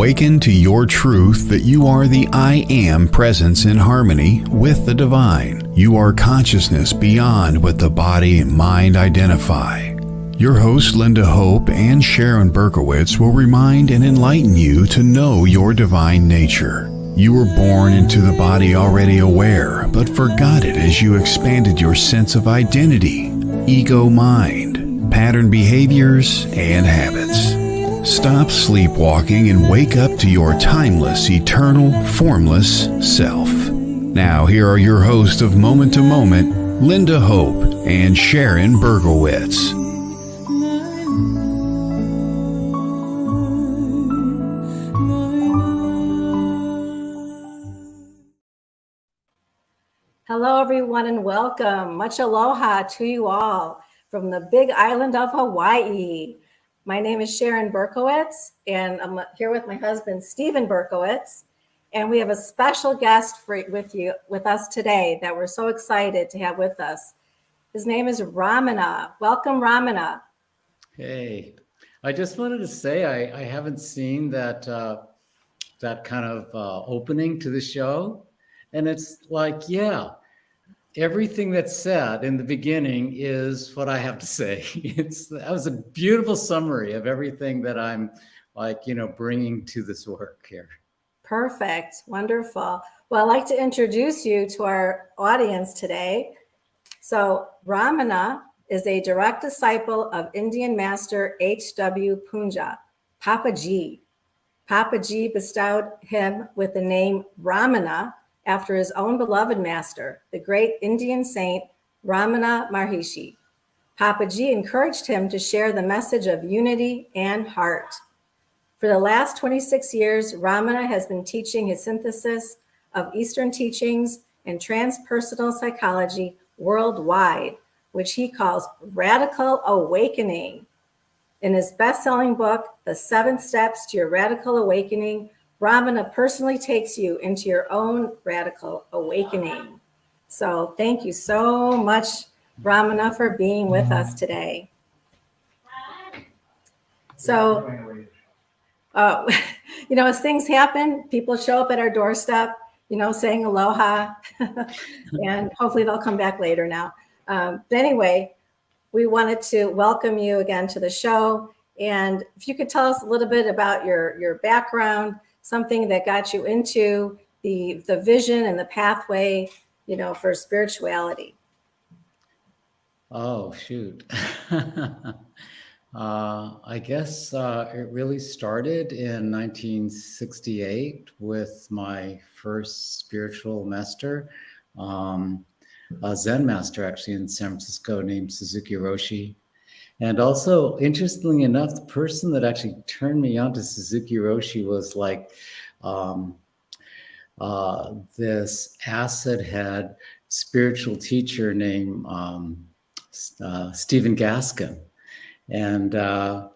Awaken to your truth that you are the I Am presence in harmony with the divine. You are consciousness beyond what the body and mind identify. Your hosts, Lynda Hope and Sharon Berkowitz, will remind and enlighten you to know your divine nature. You were born into the body already aware, but forgot it as you expanded your sense of identity, ego mind, pattern behaviors, and habits. Stop sleepwalking and wake up to your timeless, eternal, formless self. Now, here are your hosts of Moment to Moment, Lynda Hope and Sharon Berkowitz. Hello, everyone, and welcome. Much aloha to you all from the big island of Hawaii. My name is Sharon Berkowitz, and I'm here with my husband, Stephen Berkowitz, and we have a special guest with us today that we're so excited to have with us. His name is Ramana. Welcome, Ramana. Hey, I just wanted to say I haven't seen that kind of opening to the show, and it's like, yeah. Everything that's said in the beginning is what I have to say. That was a beautiful summary of everything that I'm bringing to this work here. Perfect. Wonderful. Well, I'd like to introduce you to our audience today. So Ramana is a direct disciple of Indian master H.W. Punja, Papaji. Papaji bestowed him with the name Ramana after his own beloved master, the great Indian saint Ramana Maharshi. Papaji encouraged him to share the message of unity and heart. For the last 26 years, Ramana has been teaching his synthesis of Eastern teachings and transpersonal psychology worldwide, which he calls Radical Awakening. In his best-selling book, The 7 Steps to Your Radical Awakening, Ramana personally takes you into your own radical awakening. So thank you so much, Ramana, for being with us today. So, as things happen, people show up at our doorstep, saying aloha, and hopefully they'll come back later now. But anyway, we wanted to welcome you again to the show. And if you could tell us a little bit about your background, something that got you into the vision and the pathway, for spirituality. Oh, shoot. I guess it really started in 1968 with my first spiritual master, a Zen master actually in San Francisco named Suzuki Roshi. And also, interestingly enough, the person that actually turned me on to Suzuki Roshi was this acid head spiritual teacher named Stephen Gaskin. And I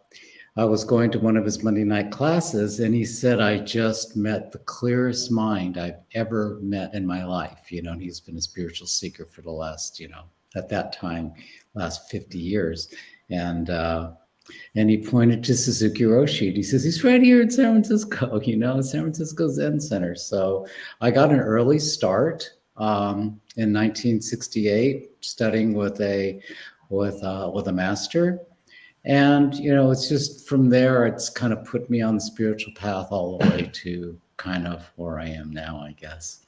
was going to one of his Monday night classes, and he said, I just met the clearest mind I've ever met in my life. And he's been a spiritual seeker for the last, at that time, last 50 years. And he pointed to Suzuki Roshi. And he says, he's right here in San Francisco, San Francisco Zen Center. So I got an early start in 1968, studying with a master. And, it's just from there, it's kind of put me on the spiritual path all the way to kind of where I am now, I guess.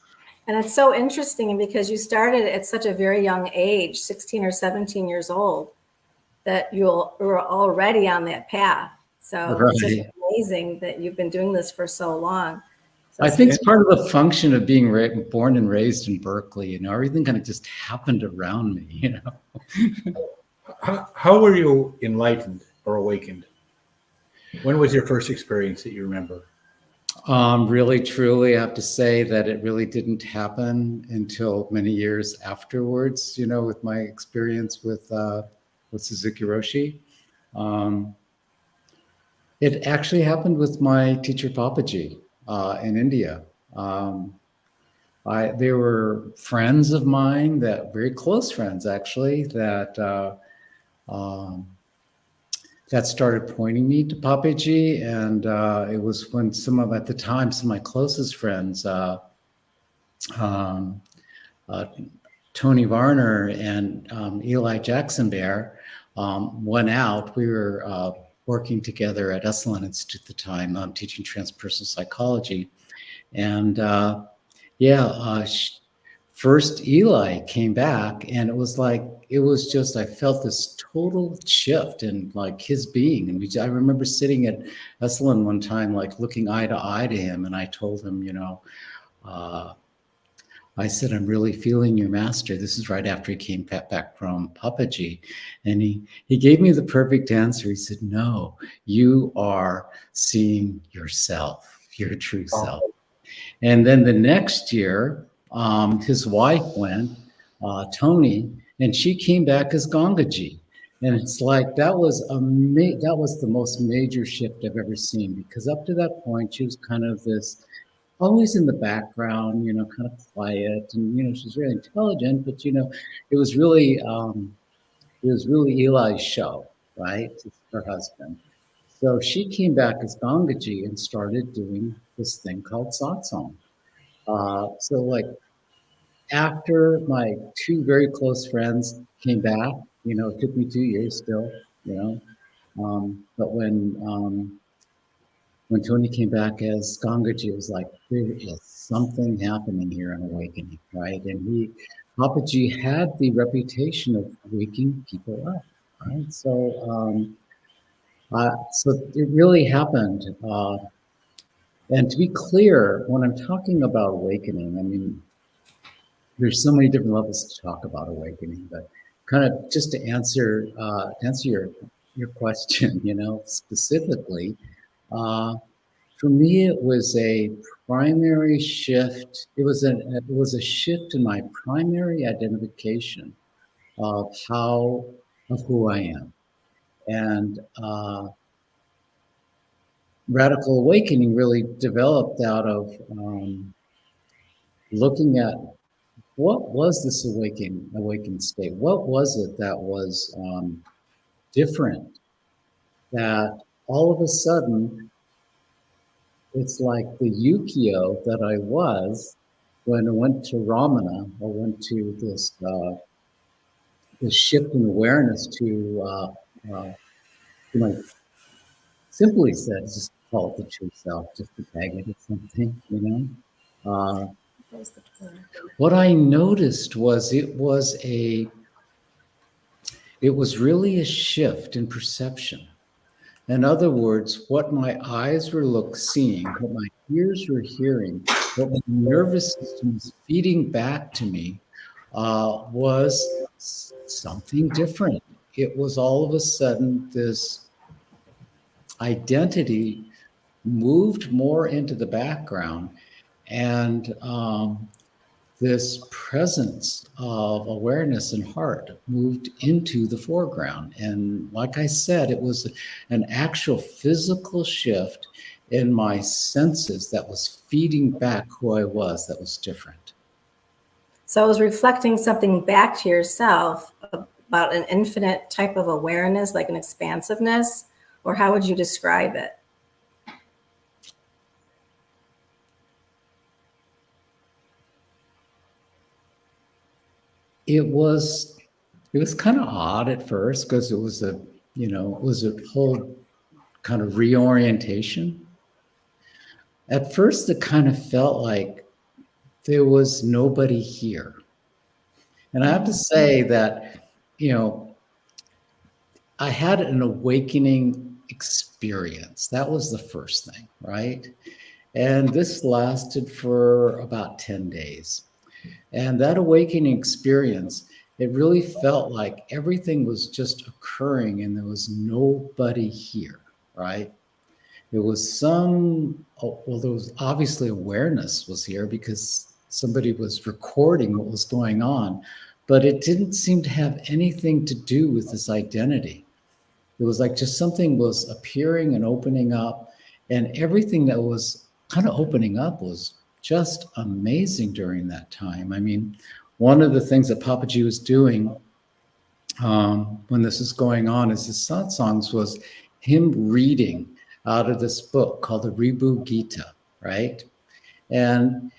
And it's so interesting because you started at such a very young age, 16 or 17 years old, that you were already on that path. So right. It's just amazing that you've been doing this for so long. So I think it's part of the function of being born and raised in Berkeley. Everything kind of just happened around me, How were you enlightened or awakened? When was your first experience that you remember? Really, truly, I have to say that it really didn't happen until many years afterwards, with my experience with Suzuki Roshi. It actually happened with my teacher Papaji in India. They were friends of mine, very close friends actually, that that started pointing me to Papaji, and it was when at the time, some of my closest friends, Tony Varner and Eli Jackson Bear, went out. We were working together at Esalen Institute at the time, teaching transpersonal psychology. And first Eli came back, and it was just, I felt this total shift in like his being. And I remember sitting at Esalen one time, like looking eye to eye to him. And I told him, I said, I'm really feeling your master. This is right after he came back from Papaji. And he gave me the perfect answer. He said, no, you are seeing yourself, your true self. And then the next year, his wife went, Tony, and she came back as Gangaji. And it's like, that was the most major shift I've ever seen, because up to that point, she was kind of this, always in the background, kind of quiet, and, she's very intelligent, but, it was really Eli's show, right? It's her husband. So she came back as Gangaji and started doing this thing called satsang. So like after my two very close friends came back, it took me 2 years still, but when Tony came back as Gangaji, it was like, there is something happening here in awakening, right? And Papaji had the reputation of waking people up, right? So it really happened. And to be clear, when I'm talking about awakening, I mean, there's so many different levels to talk about awakening, but kind of just to answer your question, specifically, for me, it was a primary shift. It was a shift in my primary identification of who I am. And radical awakening really developed out of looking at what was this awakened state? What was it that was different? That all of a sudden, it's like the Yukio that I was when I went to Ramana, I went to this shift in awareness to my, simply said, just call it the true self, just to tag it or something, What I noticed was it was really a shift in perception. In other words, what my eyes were seeing, what my ears were hearing, what my nervous system was feeding back to me was something different. It was all of a sudden this identity moved more into the background, and this presence of awareness and heart moved into the foreground. And like I said, it was an actual physical shift in my senses that was feeding back who I was, that was different. So it was reflecting something back to yourself about an infinite type of awareness, like an expansiveness, or how would you describe it? It was kind of odd at first, because it was a whole kind of reorientation. At first, it kind of felt like there was nobody here. And I have to say that, I had an awakening experience. That was the first thing, right? And this lasted for about 10 days. And that awakening experience, it really felt like everything was just occurring and there was nobody here, right? There was there was obviously awareness was here because somebody was recording what was going on, but it didn't seem to have anything to do with this identity. It was like just something was appearing and opening up, and everything that was kind of opening up was just amazing during that time. I mean, one of the things that Papaji was doing when this is going on is his satsangs was him reading out of this book called the Ribhu Gita, right? And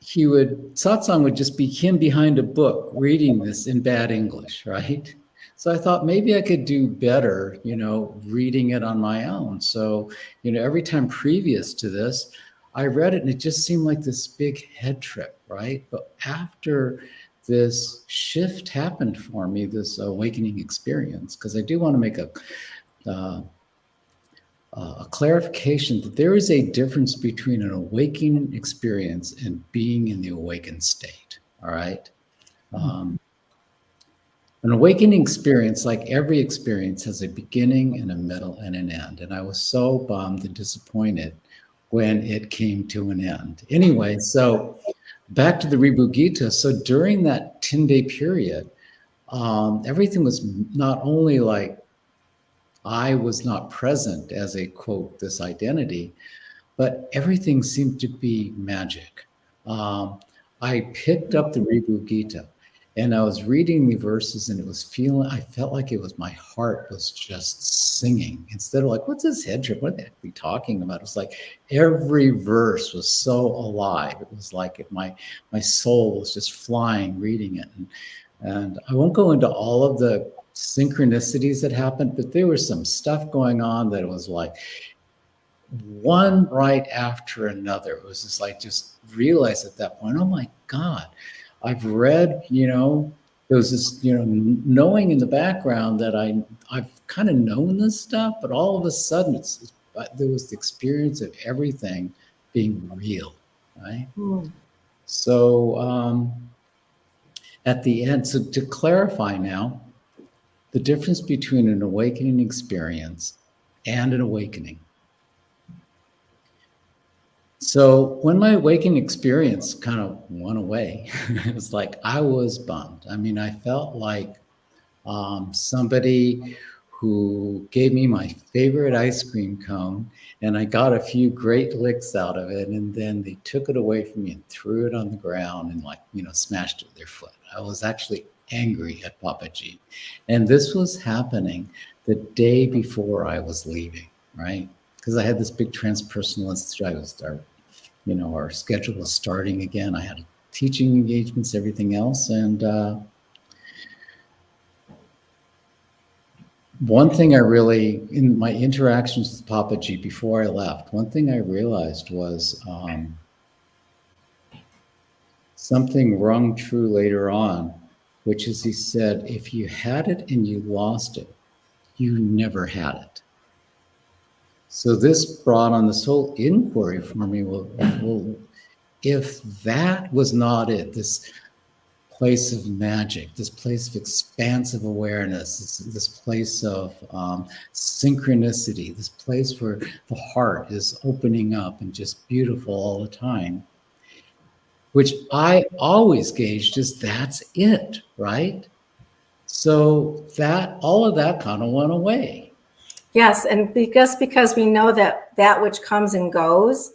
satsang would just be him behind a book reading this in bad English, right? So I thought maybe I could do better, reading it on my own. So, every time previous to this, I read it and it just seemed like this big head trip, right? But after this shift happened for me, this awakening experience, because I do want to make a clarification that there is a difference between an awakening experience and being in the awakened state. All right. An awakening experience, like every experience, has a beginning and a middle and an end. And I was so bummed and disappointed when it came to an end. Anyway, so back to the Ribhu Gita. So during that 10-day period, everything was not only like I was not present as a, quote, this identity, but everything seemed to be magic. I picked up the Ribhu Gita and I was reading the verses and I felt like my heart was just singing instead of like, what's this head trip? What the heck are we talking about? It was like every verse was so alive. It was like my soul was just flying reading it. And I won't go into all of the synchronicities that happened, but there was some stuff going on that was like one right after another. It was just realized at that point, oh my God, I've read, there was this, knowing in the background that I've kind of known this stuff, but all of a sudden there was the experience of everything being real, right? So at the end, so to clarify now, the difference between an awakening experience and an awakening. So when my awakening experience kind of went away, it was like I was bummed. I mean, I felt like somebody who gave me my favorite ice cream cone and I got a few great licks out of it, and then they took it away from me and threw it on the ground and smashed it with their foot. I was actually angry at Papaji. And this was happening the day before I was leaving, right? Because I had this big transpersonalist, I would start, our schedule was starting again. I had teaching engagements, everything else. And one thing in my interactions with Papaji before I left, one thing I realized was something rung true later on, which is he said, if you had it and you lost it, you never had it. So this brought on this whole inquiry for me. Well, if that was not it, this place of magic, this place of expansive awareness, this place of synchronicity, this place where the heart is opening up and just beautiful all the time, which I always gauged as that's it, right? So all of that kind of went away. Yes, and because we know that which comes and goes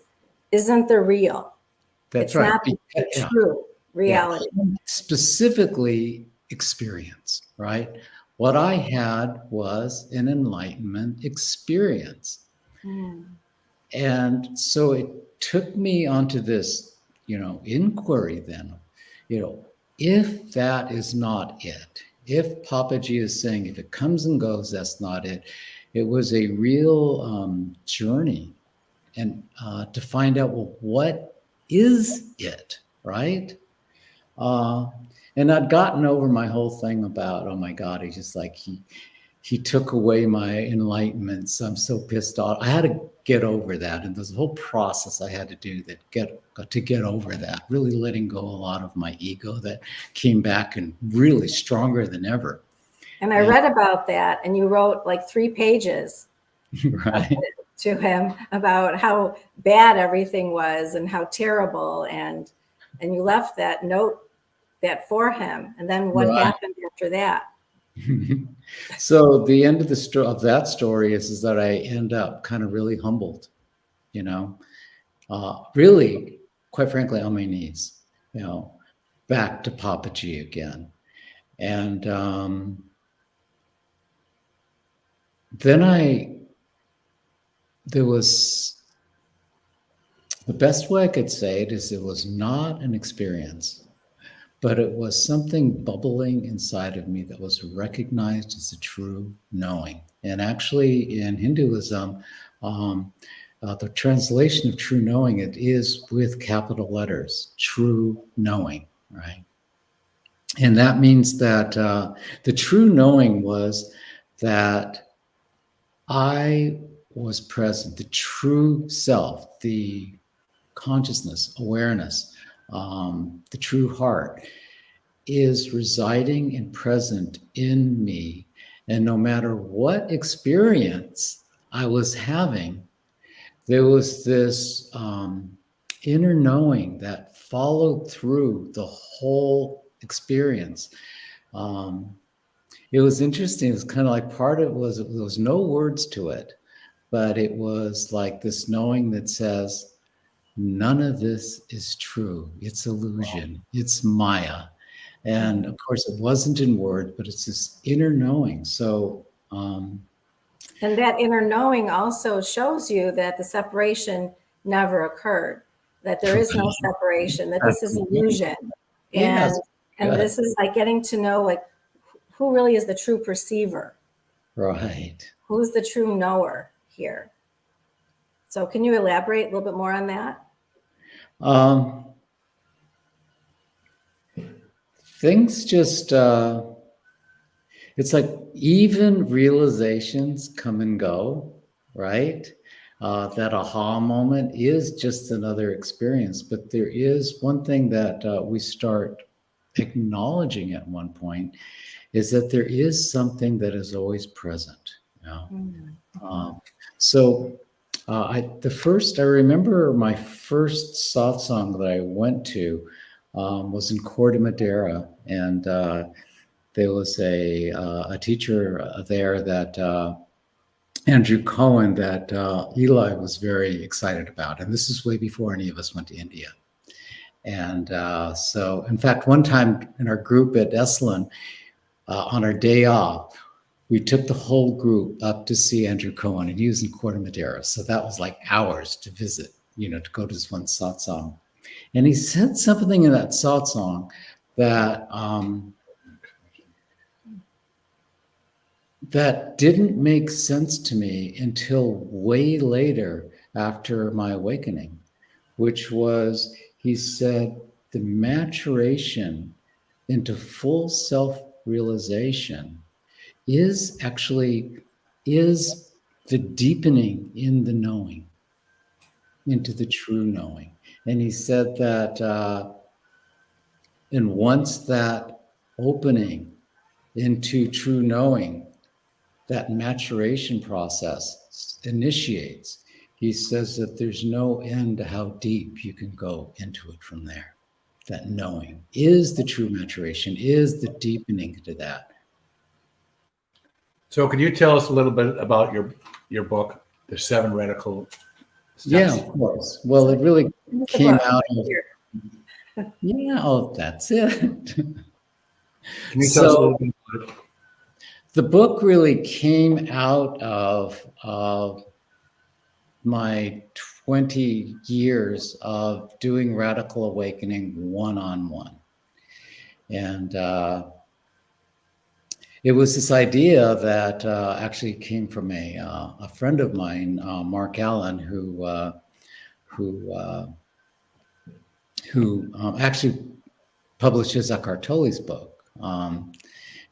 isn't the real. That's it's right. Not the true reality. Yeah. Specifically experience, right? What I had was an enlightenment experience. And so it took me onto this, inquiry then, if that is not it, if Papaji is saying, if it comes and goes, that's not it. It was a real journey and to find out, well, what is it, right? And I'd gotten over my whole thing about, oh my God, he took away my enlightenment. So I'm so pissed off. I had to get over that. And there's a whole process I had to do to get over that, really letting go a lot of my ego that came back and really stronger than ever. And I read about that, and you wrote like 3 pages right. to him about how bad everything was and how terrible. And you left that note for him. And then what happened after that? So the end of that story is that I end up kind of really humbled, really, quite frankly, on my knees, back to Papaji again. And there was, the best way I could say it is it was not an experience, but it was something bubbling inside of me that was recognized as a true knowing. And actually, in Hinduism, the translation of true knowing, it is with capital letters, true knowing, right? And that means that the true knowing was that I was present, the true self, the consciousness, awareness, the true heart is residing and present in me. And no matter what experience I was having, there was this inner knowing that followed through the whole experience. It was interesting. It was kind of like part of it was, there was no words to it, but it was like this knowing that says, none of this is true. It's illusion. It's Maya. And of course, it wasn't in words, but it's this inner knowing. So, and that inner knowing also shows you that the separation never occurred, that there is no separation, that this is illusion. Yes, And this is like getting to know, like, who really is the true perceiver? right. Who's the true knower here? So can you elaborate a little bit more on that? Things just, it's like even realizations come and go, right? That aha moment is just another experience, but there is one thing that we start acknowledging at one point is that there is something that is always present. You know? Mm-hmm. I remember my first satsang that I went to was in Corte Madera, and there was a teacher there that Andrew Cohen that Eli was very excited about, and this is way before any of us went to India. And so, in fact, one time in our group at Esalen, on our day off, we took the whole group up to see Andrew Cohen, and he was in Corte Madera. So that was like hours to visit, to go to this one satsang. And he said something in that satsang that that didn't make sense to me until way later after my awakening, which was, he said, the maturation into full self-realization is the deepening in the knowing, into the true knowing. And he said that, and once that opening into true knowing, that maturation process initiates, he says that there's no end to how deep you can go into it from there. That knowing is the true maturation, is the deepening to that. So can you tell us a little bit about your book, The 7 Radical Steps? Yeah, of course. Well, it really came out of, that's it. Can you tell us a little bit about it? The book really came out of my 20 years of doing radical awakening one-on-one. And it was this idea that actually came from a friend of mine, Mark Allen, who actually publishes Eckhart Tolle's book.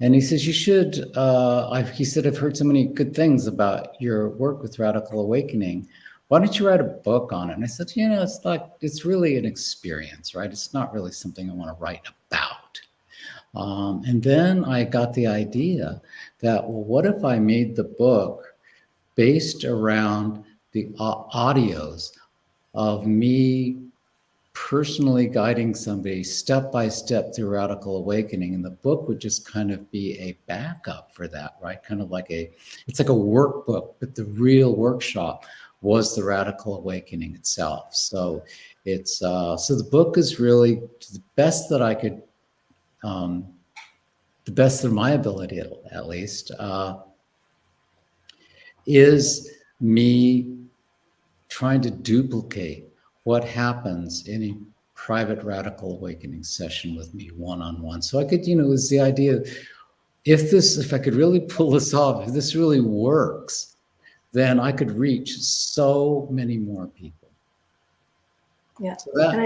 And he says, you should, he said, I've heard so many good things about your work with radical awakening. Why don't you write a book on it? And I said, it's really an experience, right? It's not really something I want to write about. And then I got the idea that, well, what if I made the book based around the audios of me personally guiding somebody step by step through radical awakening, and the book would just kind of be a backup for that, right? Kind of like it's like a workbook, but the real workshop was the radical awakening itself. So it's so the book is really, to the best that I could, the best of my ability at least, is me trying to duplicate what happens in a private radical awakening session with me one-on-one. So I could, it was the idea, if I could really pull this off, if this really works, then I could reach so many more people. Yeah. So And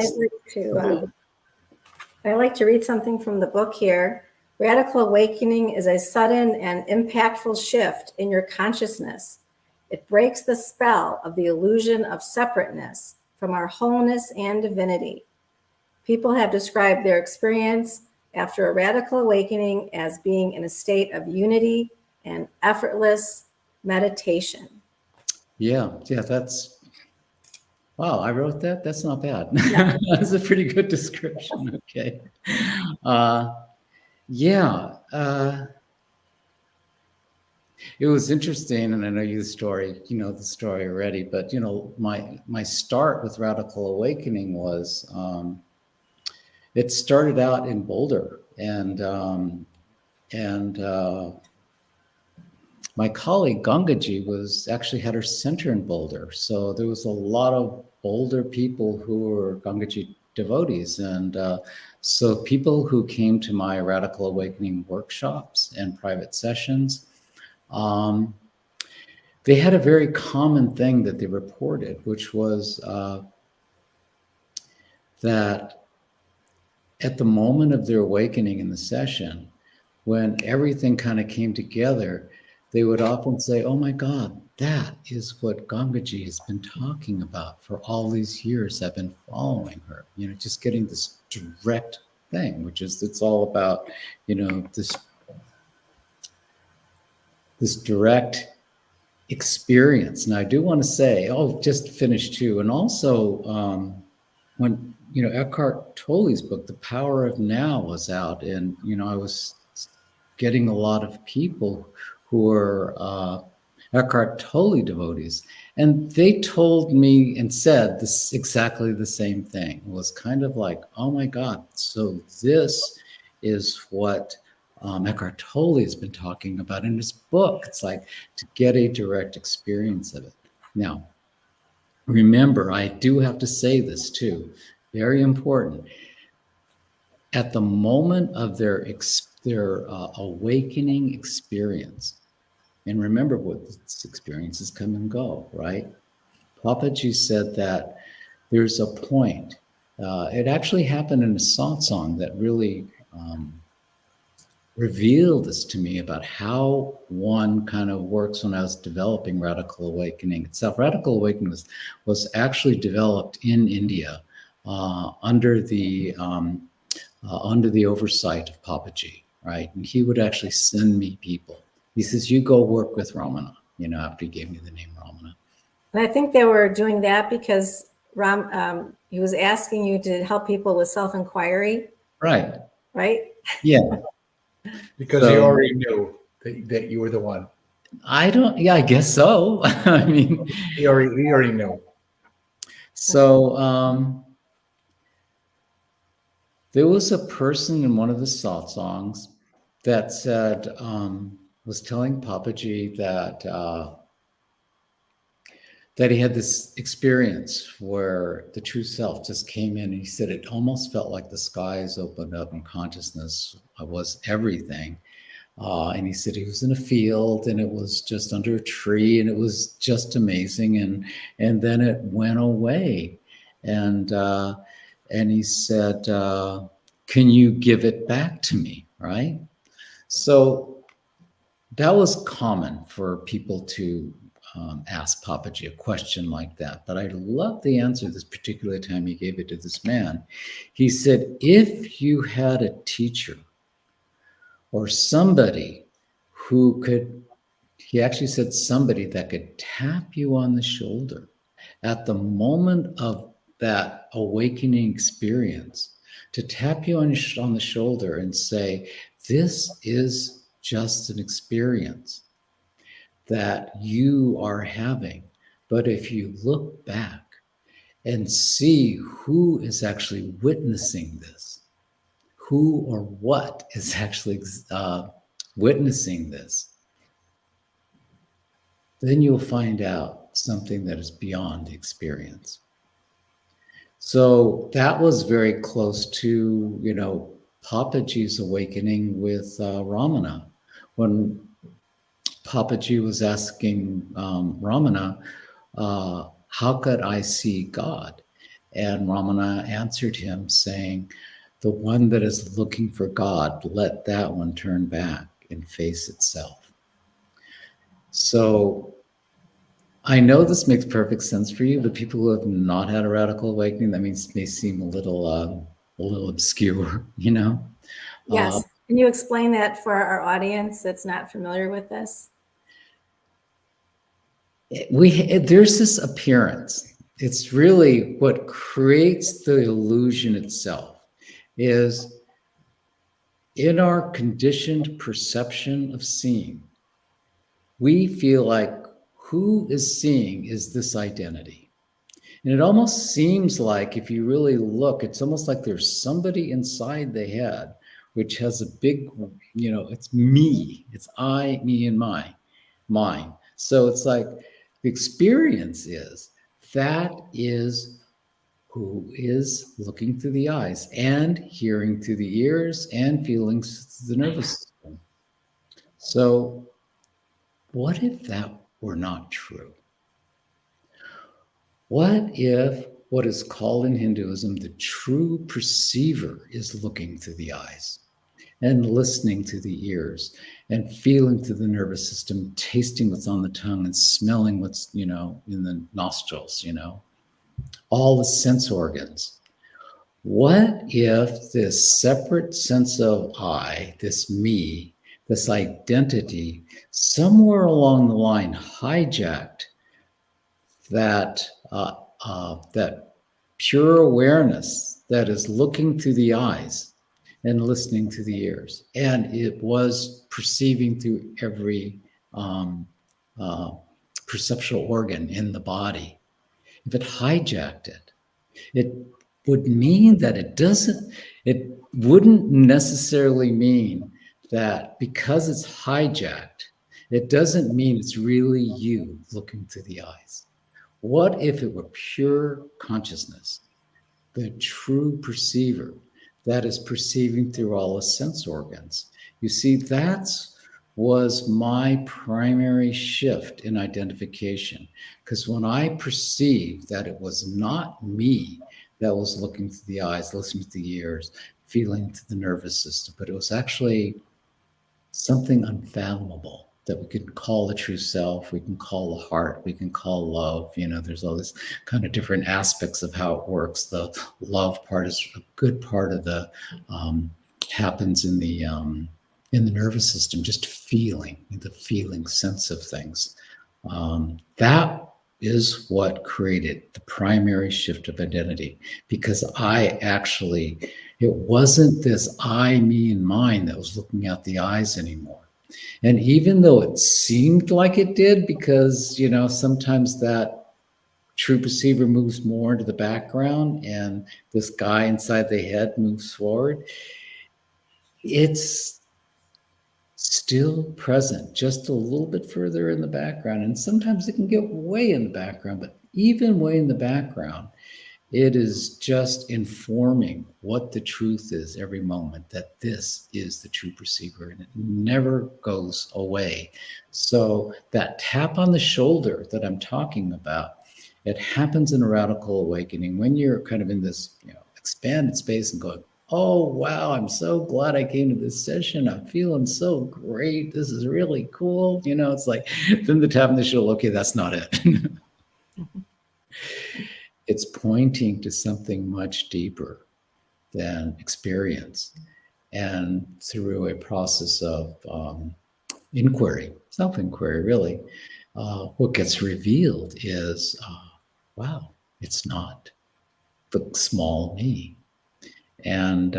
I'd like to read something from the book here. Radical awakening is a sudden and impactful shift in your consciousness. It breaks the spell of the illusion of separateness from our wholeness and divinity. People have described their experience after a radical awakening as being in a state of unity and effortless meditation. Yeah, that's, wow, I wrote that? That's not bad. Yeah. That's a pretty good description. Okay. It was interesting, and I know the story, the story already, but my start with radical awakening was, it started out in Boulder, and my colleague Gangaji actually had her center in Boulder. So there was a lot of Boulder people who were Gangaji devotees. And so people who came to my radical awakening workshops and private sessions, they had a very common thing that they reported, which was that at the moment of their awakening in the session, when everything kind of came together, they would often say, "Oh my God, that is what Gangaji has been talking about for all these years. I've been following her." Just getting this direct thing, which is, it's all about, this direct experience. Now, I do want to say, just finish too, and also when Eckhart Tolle's book, The Power of Now, was out, and I was getting a lot of people who were Eckhart Tolle devotees, and they told me and said this exactly the same thing. It was kind of like, oh my God, so this is what Eckhart Tolle has been talking about in his book. It's like to get a direct experience of it. Now, remember, I do have to say this too, very important. At the moment of their awakening experience, and remember what this experiences come and go, right? Papaji said that there's a point. It actually happened in a satsang that really revealed this to me about how one kind of works when I was developing radical awakening itself. Radical awakening was actually developed in India under the oversight of Papaji, right? And he would actually send me people. He says, "You go work with Ramana," after he gave me the name Ramana. And I think they were doing that because he was asking you to help people with self-inquiry. Right. Right? Yeah. Because he already knew that you were the one. I guess so. I mean, he already knew. So there was a person in one of the satsangs that said, was telling Papaji that he had this experience where the true self just came in, and he said it almost felt like the skies opened up and consciousness was everything. And he said he was in a field, and it was just under a tree, and it was just amazing. And then it went away. And he said, "Can you give it back to me?" Right? So that was common for people to ask Papaji a question like that. But I love the answer this particular time he gave it to this man. He said, if you had a teacher or somebody who could, he actually said somebody that could tap you on the shoulder at the moment of that awakening experience, to tap you on the shoulder and say, this is just an experience that you are having. But if you look back and see who is actually witnessing this, who or what is actually witnessing this, then you'll find out something that is beyond the experience. So that was very close to, Papaji's awakening with Ramana. When Papaji was asking Ramana, how could I see God? And Ramana answered him saying, the one that is looking for God, let that one turn back and face itself. So I know this makes perfect sense for you, but people who have not had a radical awakening, that means may seem a little obscure, Yes. Can you explain that for our audience that's not familiar with this? There's this appearance. It's really what creates the illusion itself is in our conditioned perception of seeing, we feel like who is seeing is this identity. And it almost seems like if you really look, it's almost like there's somebody inside the head, which has a big, it's me, it's I, me, and mine. So it's like the experience is that is who is looking through the eyes and hearing through the ears and feeling through the nervous system. So what if that were not true? What if what is called in Hinduism the true perceiver is looking through the eyes and listening to the ears and feeling through the nervous system, tasting what's on the tongue and smelling what's, in the nostrils, all the sense organs. What if this separate sense of I, this me, this identity, somewhere along the line hijacked that that pure awareness that is looking through the eyes and listening to the ears, and it was perceiving through every perceptual organ in the body. If it hijacked it, it would mean that it wouldn't necessarily mean that because it's hijacked, it doesn't mean it's really you looking through the eyes. What if it were pure consciousness, the true perceiver that is perceiving through all the sense organs? You see, that was my primary shift in identification. Because when I perceived that it was not me that was looking through the eyes, listening to the ears, feeling to the nervous system, but it was actually something unfathomable that we can call the true self, we can call the heart, we can call love. There's all this kind of different aspects of how it works. The love part is a good part of the happens in the nervous system, just feeling the feeling sense of things. That is what created the primary shift of identity, because it wasn't this I, me, and mine that was looking out the eyes anymore. And even though it seemed like it did, because, sometimes that true perceiver moves more into the background and this guy inside the head moves forward, it's still present, just a little bit further in the background. And sometimes it can get way in the background, but even way in the background, it is just informing what the truth is every moment, that this is the true perceiver, and it never goes away. So that tap on the shoulder that I'm talking about, it happens in a radical awakening when you're kind of in this, expanded space and going, oh, wow, I'm so glad I came to this session. I'm feeling so great. This is really cool. It's like, then the tap on the shoulder, okay, that's not it. It's pointing to something much deeper than experience. And through a process of inquiry, self-inquiry, really, what gets revealed is, wow, it's not the small me. And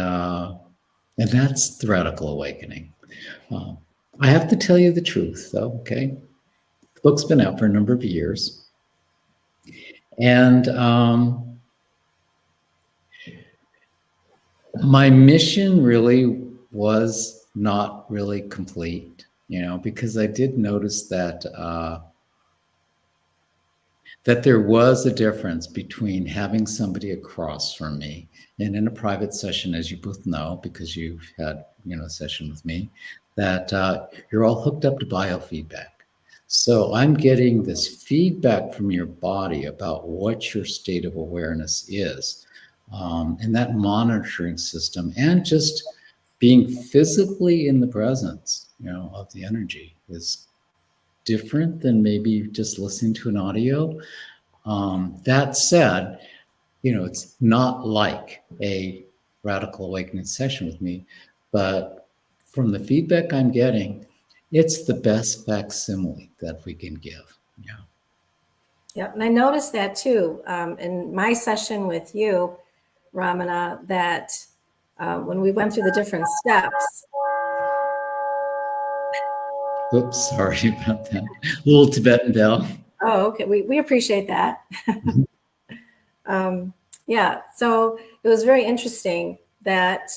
that's the radical awakening. I have to tell you the truth, though, okay? The book's been out for a number of years. And my mission really was not really complete, because I did notice that that there was a difference between having somebody across from me and in a private session, as you both know, because you've had, a session with me, that you're all hooked up to biofeedback. So I'm getting this feedback from your body about what your state of awareness is, and that monitoring system, and just being physically in the presence, of the energy is different than maybe just listening to an audio. That said, it's not like a radical awakening session with me, but from the feedback I'm getting, it's the best facsimile that we can give. Yeah. Yep. And I noticed that too in my session with you, Ramana, that when we went through the different steps. Oops, sorry about that. Little Tibetan bell. Oh, okay. We appreciate that. Yeah. So it was very interesting that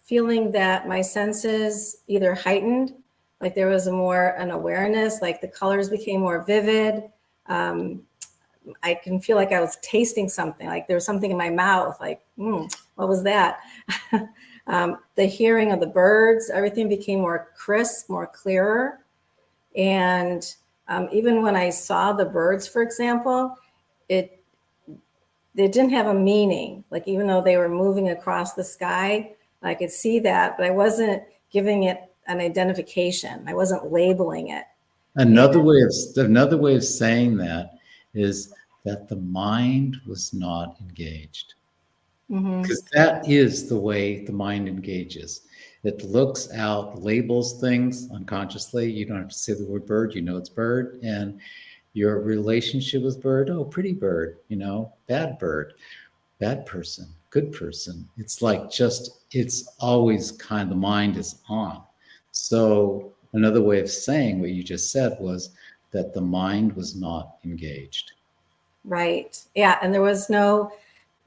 feeling that my senses either heightened, like there was an awareness, like the colors became more vivid. I can feel like I was tasting something, like there was something in my mouth, like, what was that? The hearing of the birds, everything became more crisp, more clearer. And even when I saw the birds, for example, they didn't have a meaning. Like even though they were moving across the sky, I could see that, but I wasn't giving it an identification. I wasn't labeling it. Another way of saying that is that the mind was not engaged. Because that is the way the mind engages. It looks out, labels things unconsciously. You don't have to say the word bird, it's bird. And your relationship with bird, oh, pretty bird, bad bird, bad person, good person. It's like it's always the mind is on. So another way of saying what you just said was that the mind was not engaged. Right. Yeah. And there was no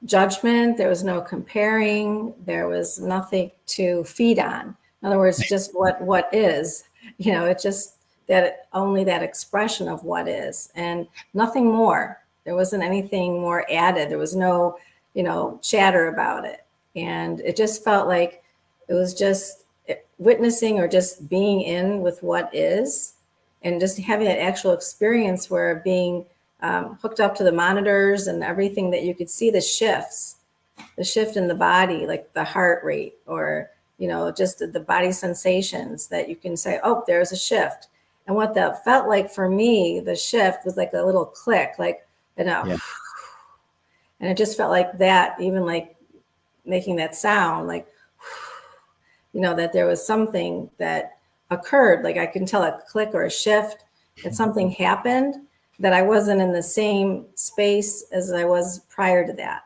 judgment. There was no comparing. There was nothing to feed on. In other words, just what is, it's just only that expression of what is and nothing more. There wasn't anything more added. There was no, chatter about it. And it just felt like it was just witnessing or just being in with what is and just having that actual experience where being hooked up to the monitors and everything that you could see the shift in the body, like the heart rate or, just the body sensations that you can say, oh, there's a shift. And what that felt like for me, the shift was like a little click, like, and it just felt like that, even like making that sound, like, that there was something that occurred. Like I can tell a click or a shift, that something happened, that I wasn't in the same space as I was prior to that.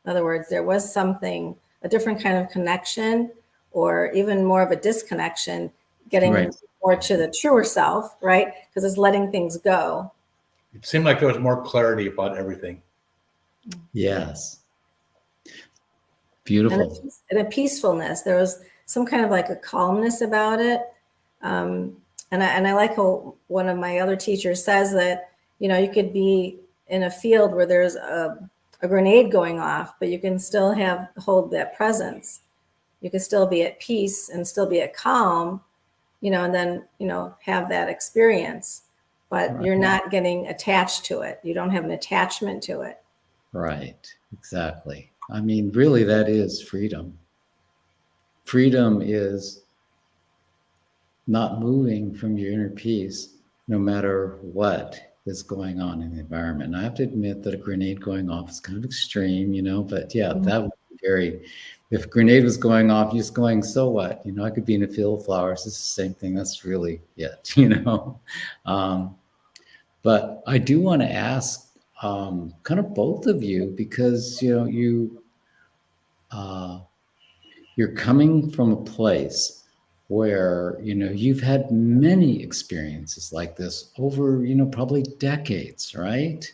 In other words, there was something, a different kind of connection, or even more of a disconnection, getting more to the truer self, right? Because it's letting things go. It seemed like there was more clarity about everything. Yes. Beautiful. And a peacefulness. There was some kind of like a calmness about it. And I like how one of my other teachers says that, you could be in a field where there's a grenade going off, but you can still hold that presence. You can still be at peace and still be at calm, and then, have that experience, but you're not getting attached to it. You don't have an attachment to it. Right. Exactly. I mean, really, that is freedom. Freedom is not moving from your inner peace, no matter what is going on in the environment. And I have to admit that a grenade going off is kind of extreme, but yeah, that would be if a grenade was going off, just going, so what? I could be in a field of flowers. It's the same thing. That's really it, But I do want to ask kind of both of you, because, you're coming from a place where, you've had many experiences like this over, probably decades, right?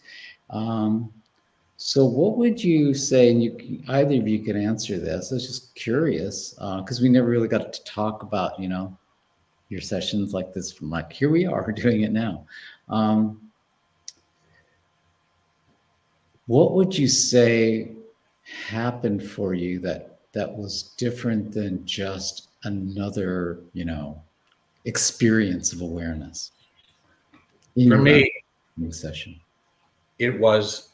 So what would you say, and either of you can answer this, I was just curious, because we never really got to talk about, your sessions like this from here we are doing it now. What would you say happened for you that was different than just another, experience of awareness in For your me, understanding session? it was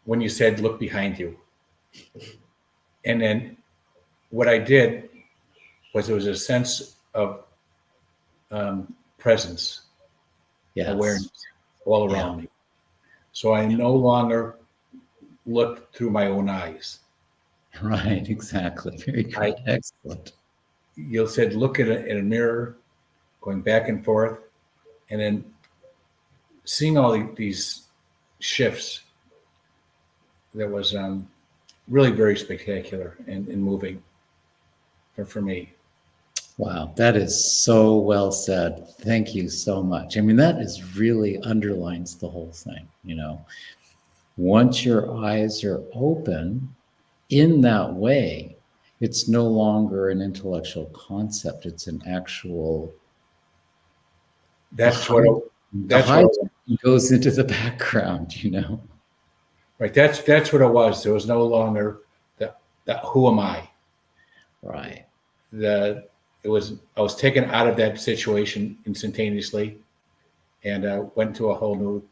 when you said, look behind you. And then what I did was there was a sense of presence, Yes. awareness all around me. So I no longer looked through my own eyes. Right, exactly. Very good. Excellent. You said, look at in a mirror, going back and forth, and then seeing all these shifts. That was really very spectacular and moving for me. Wow, that is so well said. Thank you so much. I mean, that is really underlines the whole thing, Once your eyes are open in that way, it's no longer an intellectual concept, it's an actual That's the what high goes into the background, right. That's what it was. There was no longer the who am I? Right. I was taken out of that situation instantaneously, and went to a whole new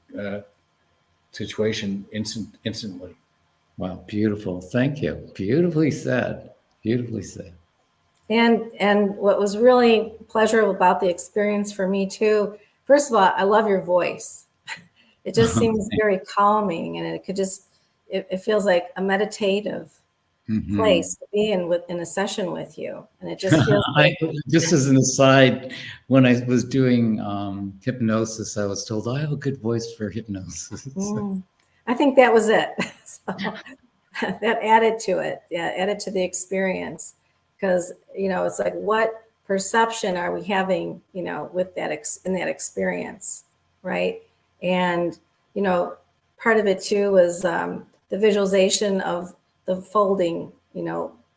situation instantly. Wow, beautiful. Thank you. Beautifully said. Beautifully said. And what was really pleasurable about the experience for me too, first of all, I love your voice. It just seems very calming, and it feels like a meditative place to be in a session with you. And it just feels like just as an aside, when I was doing hypnosis, I was told I have a good voice for hypnosis. I think that was it. So that added to it. Yeah, added to the experience. Because, it's like, what perception are we having, with that in that experience, right? And, part of it too was the visualization of the folding,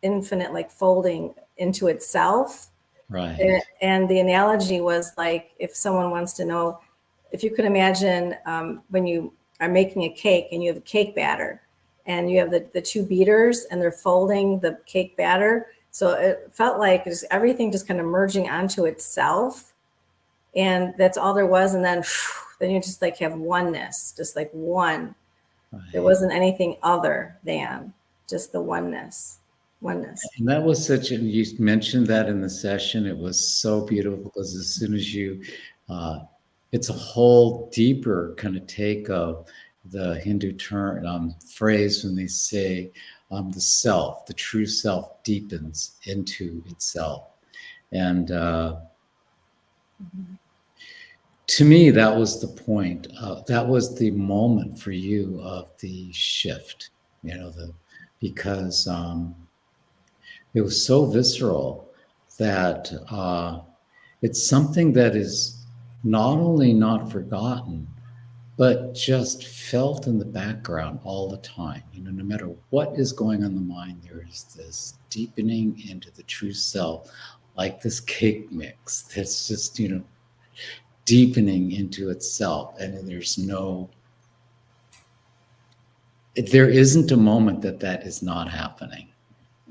infinite, like folding into itself. Right. And the analogy was like, if someone wants to know, if you could imagine when you are making a cake and you have a cake batter and you have the two beaters and they're folding the cake batter. So it felt like everything just kind of merging onto itself. And that's all there was. And then you just like have oneness, just like one. Right. There wasn't anything other than just the oneness. And that was you mentioned that in the session. It was so beautiful because as soon as it's a whole deeper kind of take of the Hindu term phrase when they say the self, the true self deepens into itself. And to me, that was the point. That was the moment for you of the shift, because it was so visceral that it's something that is not only not forgotten, but just felt in the background all the time. No matter what is going on in the mind, there is this deepening into the true self, like this cake mix that's just, deepening into itself. And there isn't a moment that is not happening.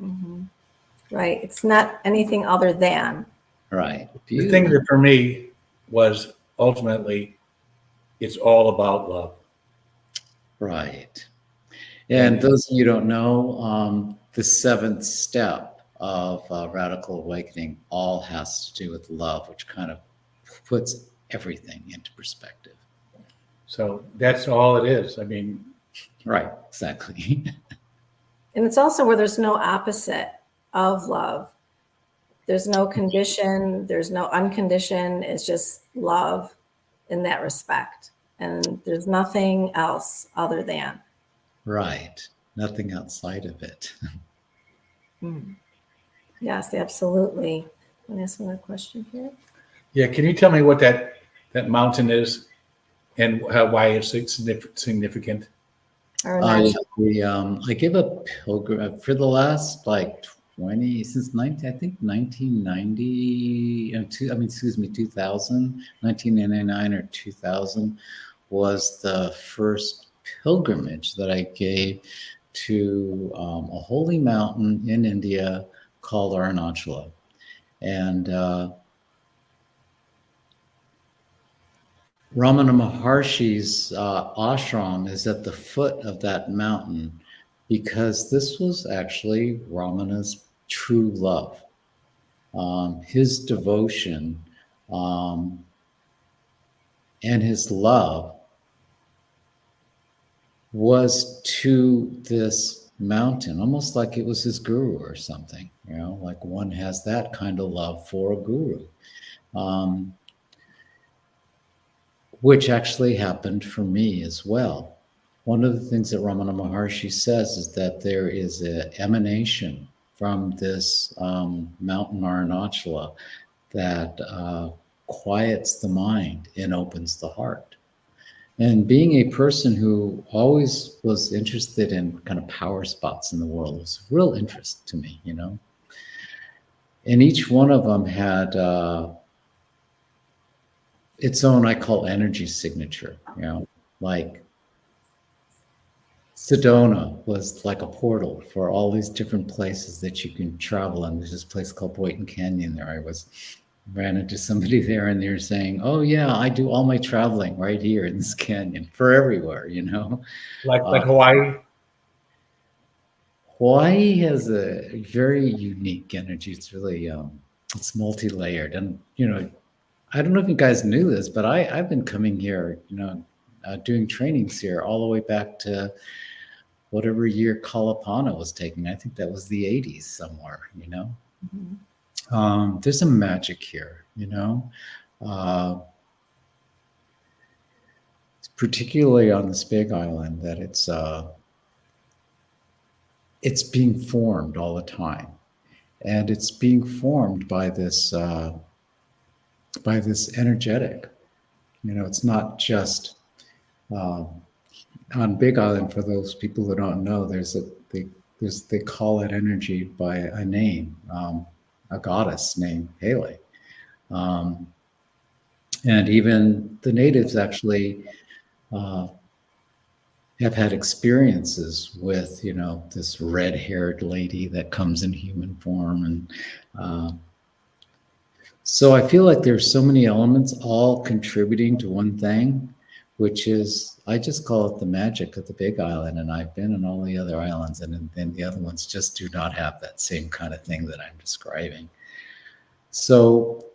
Mm-hmm. Right. It's not anything other than. Right. The thing that for me was ultimately, it's all about love. Right. And those of you who don't know, the seventh step of radical awakening all has to do with love, which kind of puts everything into perspective. So that's all it is. I mean, right, exactly. And it's also where there's no opposite of love. There's no condition, there's no unconditioned, it's just love in that respect. And there's nothing else other than. Right, nothing outside of it. Yes, absolutely. Can I ask another question here? Yeah, can you tell me what that mountain is and why it's significant? I give a pilgrim for the last 1990, 2000, 1999 or 2000 was the first pilgrimage that I gave to a holy mountain in India called Arunachala. And Ramana Maharshi's ashram is at the foot of that mountain because this was actually Ramana's true love. His devotion and his love was to this mountain, almost like it was his guru or something, you know, like one has that kind of love for a guru. Which actually happened for me as well. One of the things that Ramana Maharshi says is that there is an emanation from this mountain Arunachala that quiets the mind and opens the heart. And being a person who always was interested in kind of power spots in the world was a real interest to me, you know. And each one of them had its own, I call energy signature, you know, like Sedona was like a portal for all these different places that you can travel. And there's this place called Boynton Canyon there. I ran into somebody there and they're saying, oh yeah, I do all my traveling right here in this canyon for everywhere, you know. Like Hawaii? Hawaii has a very unique energy. It's really, it's multi-layered. And, you know, I don't know if you guys knew this, but I've been coming here, you know, doing trainings here all the way back to whatever year Kalapana was taking. I think that was the 80s somewhere, you know. Mm-hmm. There's a magic here, you know. Particularly on this big island, that it's being formed all the time. And it's being formed by this energetic, you know. It's not just on Big Island. For those people who don't know, they call it energy by a name, a goddess named Pele, and even the natives actually have had experiences with, you know, this red-haired lady that comes in human form, and so I feel like there's so many elements all contributing to one thing, which is, I just call it the magic of the Big Island. And I've been on all the other islands, and then the other ones just do not have that same kind of thing that I'm describing. So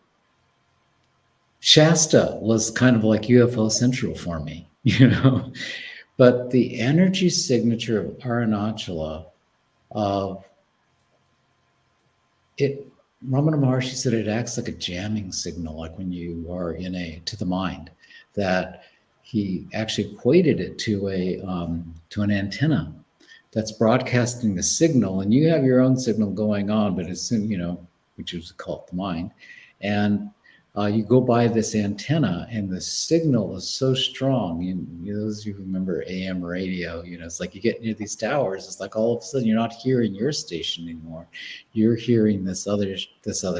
Shasta was kind of like UFO Central for me, you know, but the energy signature of Arunachala, Ramana Maharshi said it acts like a jamming signal, like when you are to the mind, that he actually equated it to an antenna that's broadcasting the signal, and you have your own signal going on, but as soon, you know, which is called the mind, and you go by this antenna, and the signal is so strong. Those of you who remember AM radio, you know, it's like you get near these towers, it's like all of a sudden you're not hearing your station anymore. You're hearing this other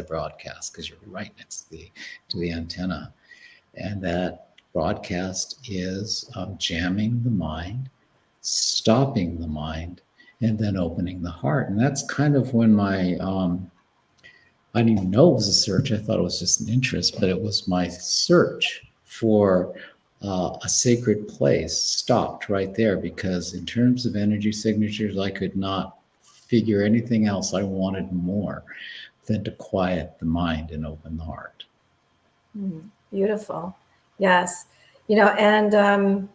broadcast because you're right next to the antenna. And that broadcast is jamming the mind, stopping the mind, and then opening the heart. And that's kind of when my I didn't even know it was a search. I thought it was just an interest, but it was my search for a sacred place stopped right there, because in terms of energy signatures, I could not figure anything else. I wanted more than to quiet the mind and open the heart. Beautiful. Yes. You know, and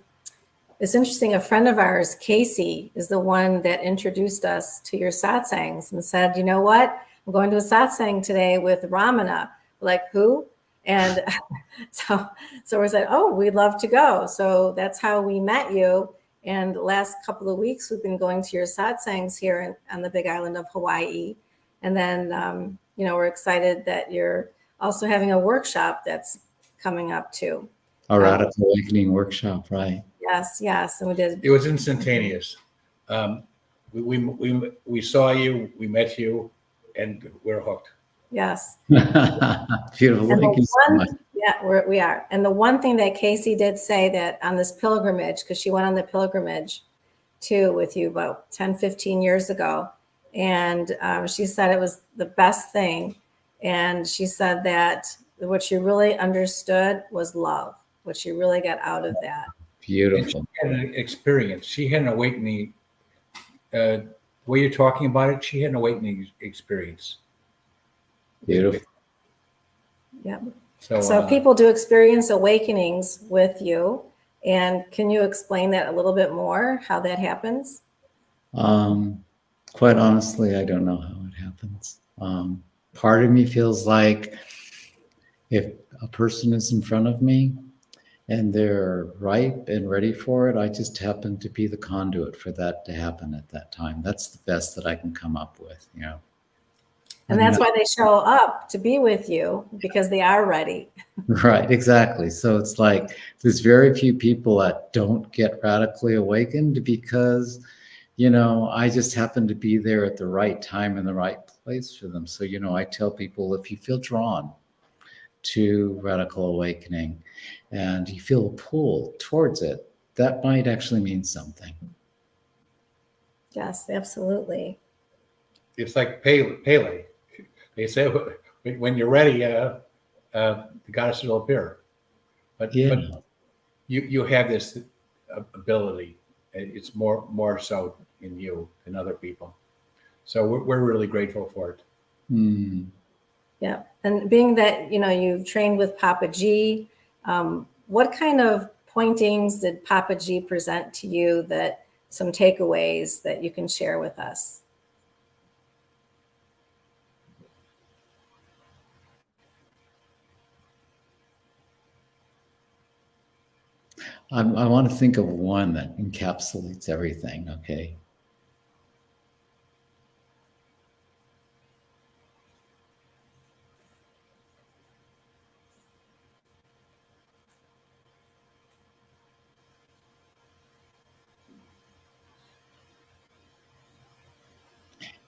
it's interesting. A friend of ours, Casey, is the one that introduced us to your satsangs and said, you know what? I'm going to a satsang today with Ramana. Like, who? And so we said, oh, we'd love to go. So that's how we met you. And the last couple of weeks, we've been going to your satsangs here on the Big Island of Hawaii. And then, you know, we're excited that you're also having a workshop that's coming up too. A Radical Awakening workshop, right? Yes, yes. And we did. It was instantaneous. We saw you, we met you, and we're hooked. Yes. Beautiful. Thank you so much. Yeah, we are. And the one thing that Casey did say that on this pilgrimage, because she went on the pilgrimage too with you about 10, 15 years ago. And she said it was the best thing. And she said that what she really understood was love, what she really got out of that. And she Beautiful. had an experience. She had an awakening. The way you're talking about it, she had an awakening experience. Beautiful. Yeah. So, So people do experience awakenings with you. And can you explain that a little bit more, how that happens? Quite honestly, I don't know how it happens. Part of me feels like if a person is in front of me and they're ripe and ready for it, I just happen to be the conduit for that to happen at that time. That's the best that I can come up with, you know. And that's why they show up to be with you, because they are ready. Right, exactly. So it's like there's very few people that don't get radically awakened because, you know, I just happen to be there at the right time in the right place for them. So, you know, I tell people if you feel drawn to radical awakening and you feel a pull towards it, that might actually mean something. Yes, absolutely. it's like Pele. They say when you're ready, the goddess will appear. But Yeah. you have this ability. It's more so in you than other people. So we're really grateful for it. Mm. Yeah. And being that, you've trained with Papaji, what kind of pointings did Papaji present to you, that some takeaways that you can share with us? I want to think of one that encapsulates everything, okay?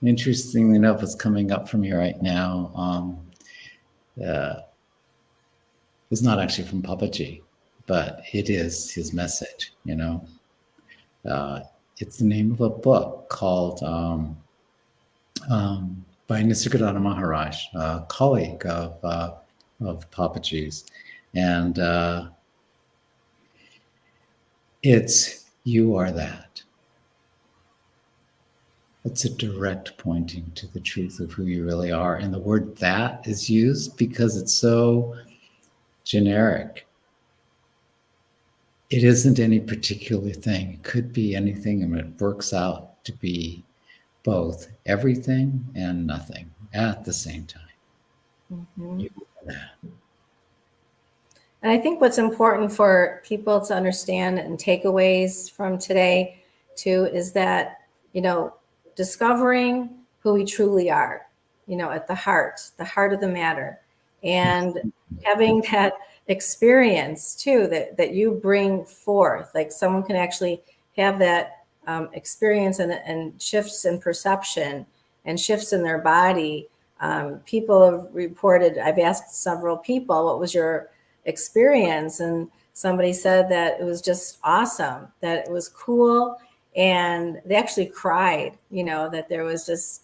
Interestingly enough, what's coming up for me right now is not actually from Papaji, but it is his message, you know. It's the name of a book called by Nisargadatta Maharaj, a colleague of Papaji's. And it's You Are That. It's a direct pointing to the truth of who you really are. And the word that is used because it's so generic. It isn't any particular thing. It could be anything, and it works out to be both everything and nothing at the same time. Mm-hmm. You are that. And I think what's important for people to understand and takeaways from today too is that, discovering who we truly are, at the heart of the matter, and having that experience too, that you bring forth, like someone can actually have that experience and shifts in perception and shifts in their body. People have reported, I've asked several people, what was your experience? And somebody said that it was just awesome, that it was cool. And they actually cried, that there was just,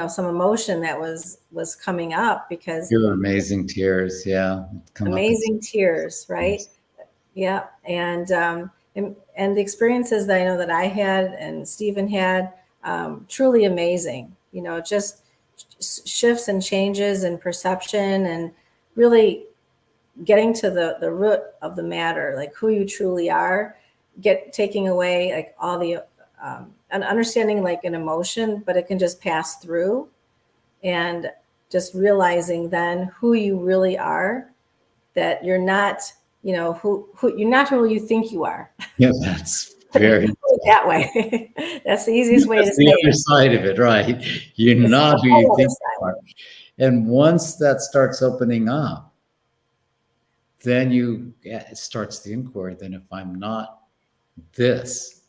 some emotion that was coming up, because Your amazing tears, yeah. amazing tears, right? Yeah. And the experiences that I know that I had and Stephen had, truly amazing, just shifts and changes in perception, and really getting to the root of the matter, like who you truly are, taking away like all the and understanding like an emotion, but it can just pass through, and just realizing then who you really are, that you're not, who you're not who you think you are. Yeah, that's very that way. That's the easiest way to that's say the other it. side of it, right? You're It's not the who you whole think other you are. And once that starts opening up, then it starts the inquiry. Then if I'm not this,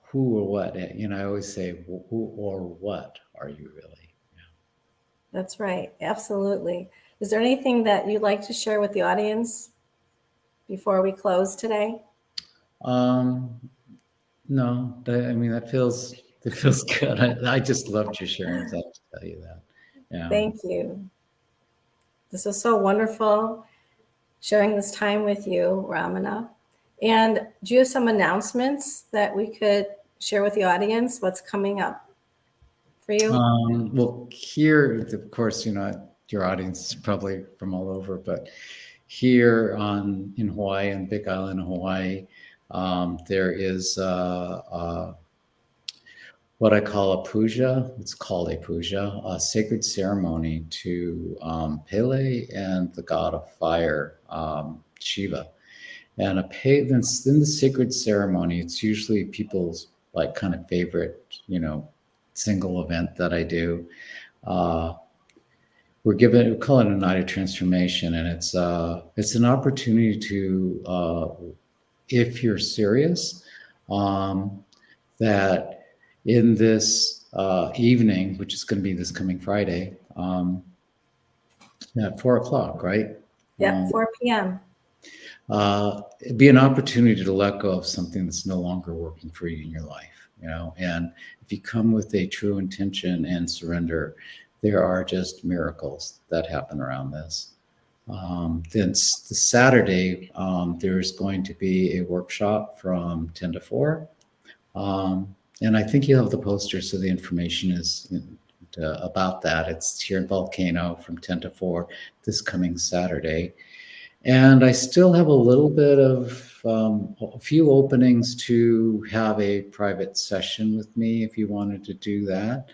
who or what? I always say, who or what are you really? That's right. Absolutely. Is there anything that you'd like to share with the audience before we close today? No, that feels good. I just loved your sharing. I have to tell you that. Yeah. Thank you. This was so wonderful sharing this time with you, Ramana. And do you have some announcements that we could share with the audience? What's coming up for you? Well, here, of course, your audience is probably from all over, but here in Hawaii, on Big Island of Hawaii, there is what I call a puja. It's called a puja, a sacred ceremony to Pele and the god of fire, Shiva. And in the sacred ceremony, it's usually people's kind of favorite, single event that I do. We call it a night of transformation, and it's an opportunity to, if you're serious, that in this evening, which is going to be this coming Friday, at 4:00, right? Yeah, 4 p.m. It'd be an opportunity to let go of something that's no longer working for you in your life, and if you come with a true intention and surrender, there are just miracles that happen around this. Then the Saturday, there's going to be a workshop from 10 to 4. And I think you have the poster, so the information is about that. It's here in Volcano from 10 to 4 this coming Saturday. And I still have a little bit of a few openings to have a private session with me if you wanted to do that.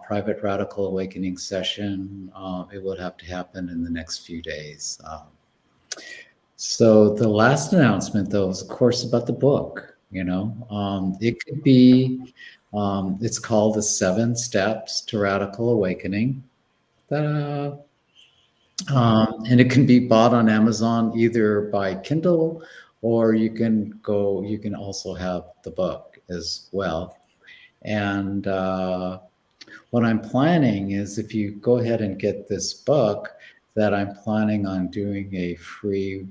Private Radical Awakening session. It would have to happen in the next few days. So the last announcement, though, is, of course, about the book. It could be, it's called The 7 Steps to Radical Awakening. And it can be bought on Amazon either by Kindle, or you can also have the book as well. And what I'm planning is, if you go ahead and get this book, that I'm planning on doing a free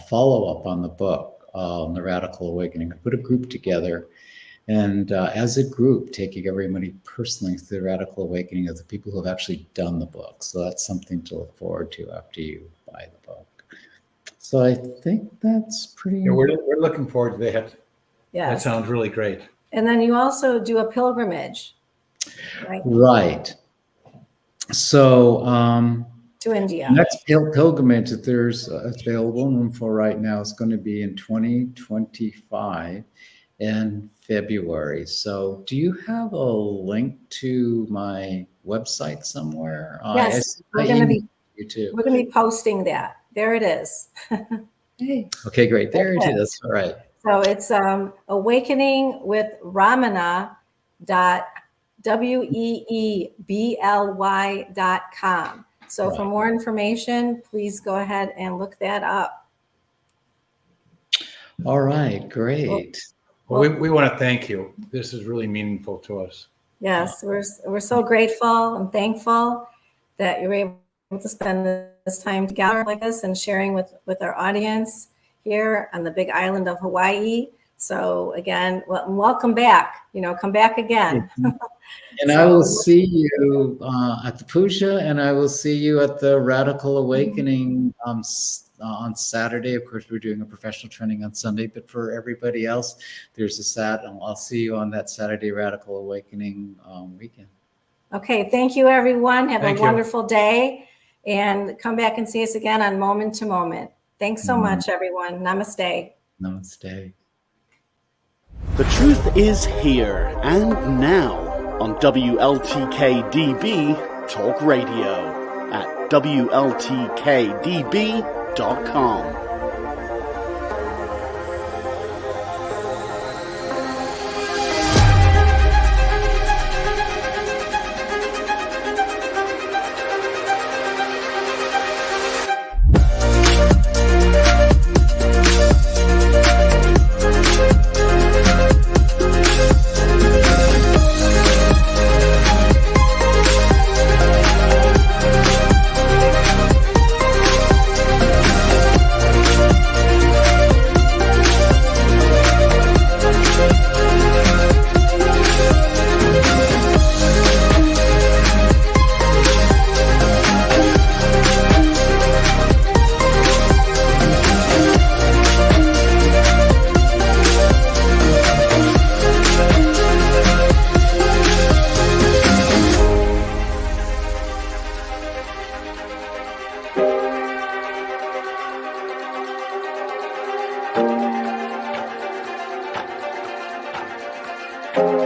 follow-up on the book. The Radical Awakening. I put a group together, and as a group, taking everybody personally through the Radical Awakening of the people who have actually done the book. So that's something to look forward to after you buy the book. So I think that's pretty. Yeah, we're looking forward to that. Yes. That sounds really great. And then you also do a pilgrimage, right? Right. So. To India. Next pilgrimage that there's available room for right now is going to be in 2025 in February. So do you have a link to my website somewhere? Yes, we're going to be posting that. There it is. Hey. Okay, great. There it is. All right. So it's awakeningwithramana.weebly.com. So for more information, please go ahead and look that up. All right, great. Well, we want to thank you. This is really meaningful to us. Yes, we're so grateful and thankful that you're able to spend this time together like this and sharing with our audience here on the Big Island of Hawaii. So again, welcome back. Come back again. And I will see you at the puja, and I will see you at the Radical Awakening on Saturday. Of course, we're doing a professional training on Sunday, but for everybody else, there's I'll see you on that Saturday Radical Awakening weekend. Okay, thank you, everyone. Have a wonderful day, and come back and see us again on Moment to Moment. Thanks so much, everyone. Namaste. Namaste. The truth is here and now on WLTK-DB Talk Radio at WLTK-DB.com. you.